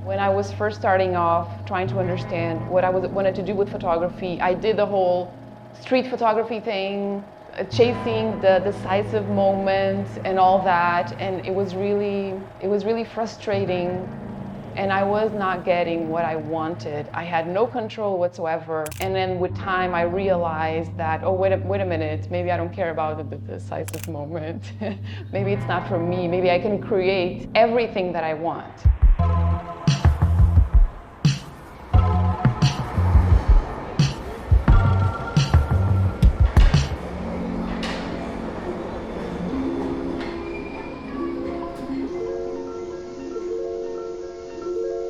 When I was first starting off, trying to understand what I wanted to do with photography, I did the whole street photography thing, chasing the decisive moment and all that, and it was really frustrating. And I was not getting what I wanted. I had no control whatsoever. And then with time, I realized that, oh, wait a minute, maybe I don't care about the decisive moment. Maybe it's not for me. Maybe I can create everything that I want.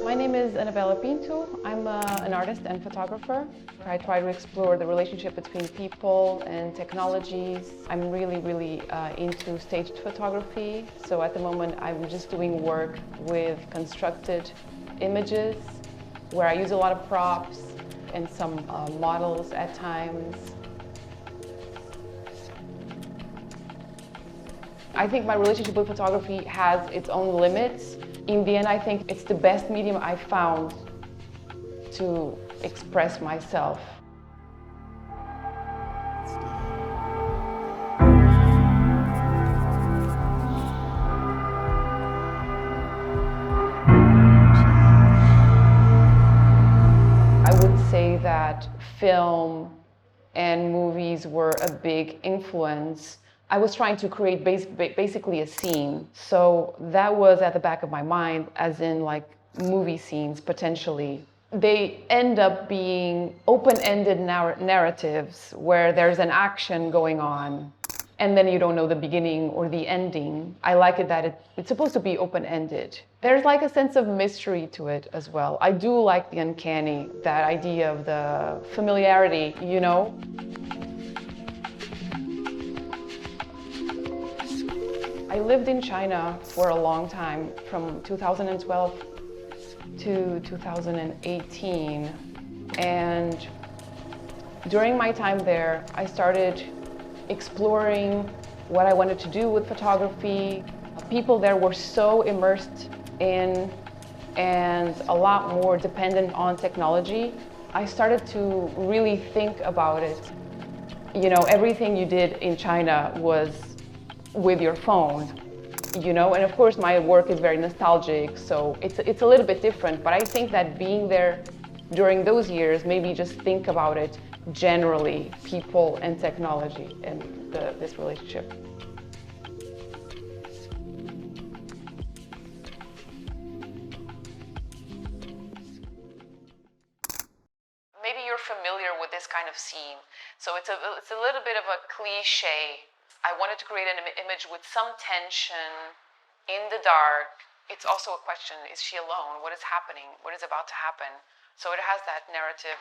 My name is Anabela Pinto. I'm an artist and photographer. I try to explore the relationship between people and technologies. I'm really into staged photography. So at the moment, I'm just doing work with constructed images where I use a lot of props and some models at times. I think my relationship with photography has its own limits. In the end, I think it's the best medium I've found to express myself. I would say that film and movies were a big influence. I was trying to create basically a scene. So that was at the back of my mind, as in like movie scenes, potentially. They end up being open-ended narratives where there's an action going on and then you don't know the beginning or the ending. I like it that it's supposed to be open-ended. There's like a sense of mystery to it as well. I do like the uncanny, that idea of the familiarity, you know? I lived in China for a long time, from 2012 to 2018. And during my time there, I started exploring what I wanted to do with photography. People there were so immersed in and a lot more dependent on technology. I started to really think about it. You know, everything you did in China was with your phone, you know, and of course my work is very nostalgic, so it's a little bit different, but I think that being there during those years made me just think about it generally, people and technology and this relationship. Maybe you're familiar with this kind of scene, so it's a little bit of a cliche. I wanted to create an image with some tension, in the dark. It's also a question, is she alone? What is happening? What is about to happen? So it has that narrative,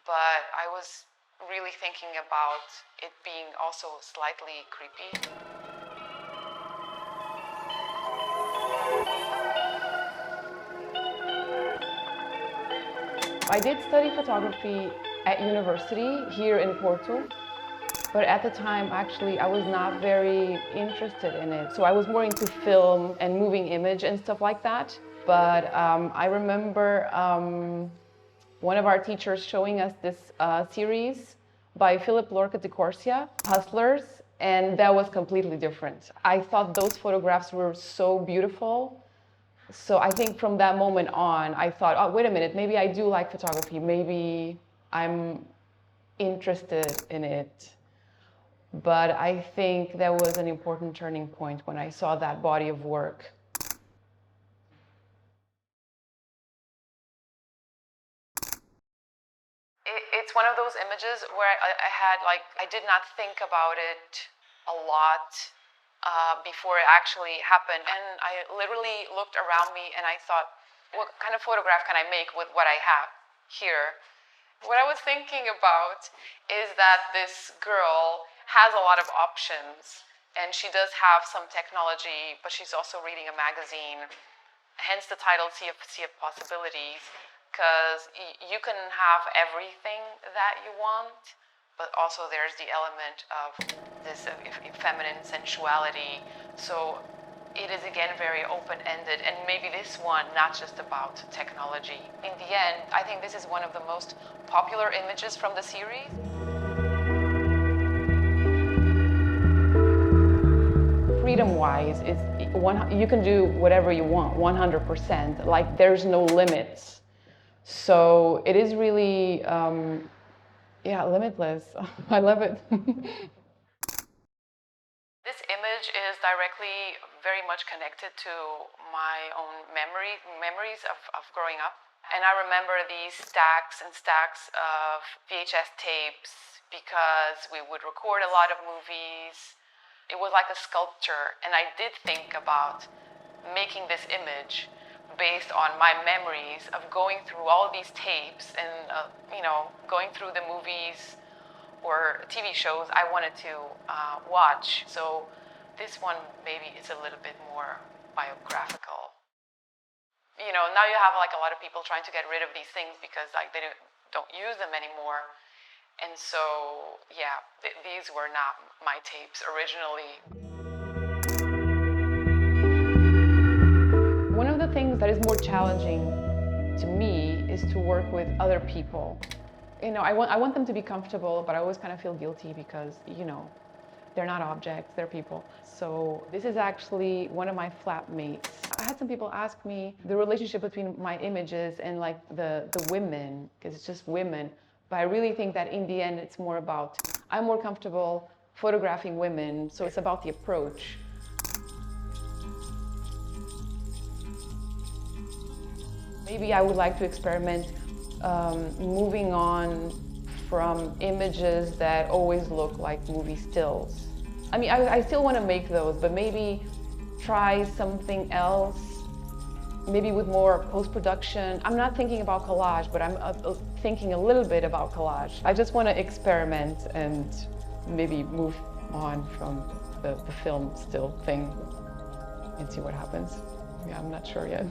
but I was really thinking about it being also slightly creepy. I did study photography at university here in Porto. But at the time, actually, I was not very interested in it. So I was more into film and moving image and stuff like that. But I remember one of our teachers showing us this series by Philip Lorca de Corsia, Hustlers, and that was completely different. I thought those photographs were so beautiful. So I think from that moment on, I thought, oh, wait a minute, maybe I do like photography. Maybe I'm interested in it. But I think that was an important turning point when I saw that body of work. It's one of those images where I did not think about it a lot before it actually happened. And I literally looked around me and I thought, what kind of photograph can I make with what I have here? What I was thinking about is that this girl has a lot of options, and she does have some technology, but she's also reading a magazine. Hence the title, 𝙏𝙗 Possibilities, because you can have everything that you want, but also there's the element of this feminine sensuality. So it is again very open-ended, and maybe this one not just about technology. In the end, I think this is one of the most popular images from the series. Freedom-wise, you can do whatever you want, 100%. Like, there's no limits. So it is really, yeah, limitless. I love it. This image is directly very much connected to my own memories of growing up. And I remember these stacks and stacks of VHS tapes because we would record a lot of movies. It was like a sculpture, and I did think about making this image based on my memories of going through all these tapes and you know, going through the movies or TV shows I wanted to watch. So this one maybe is a little bit more biographical. You know, now you have like a lot of people trying to get rid of these things because like they don't use them anymore. And so, yeah, these were not my tapes originally. One of the things that is more challenging to me is to work with other people. You know, I want them to be comfortable, but I always kind of feel guilty because, you know, they're not objects, they're people. So this is actually one of my flatmates. I had some people ask me the relationship between my images and like the women, because it's just women. But I really think that in the end, it's more about, I'm more comfortable photographing women, so it's about the approach. Maybe I would like to experiment moving on from images that always look like movie stills. I mean, I still want to make those, but maybe try something else. Maybe with more post-production. I'm not thinking about collage, but I'm thinking a little bit about collage. I just want to experiment and maybe move on from the film still thing and see what happens. Yeah, I'm not sure yet.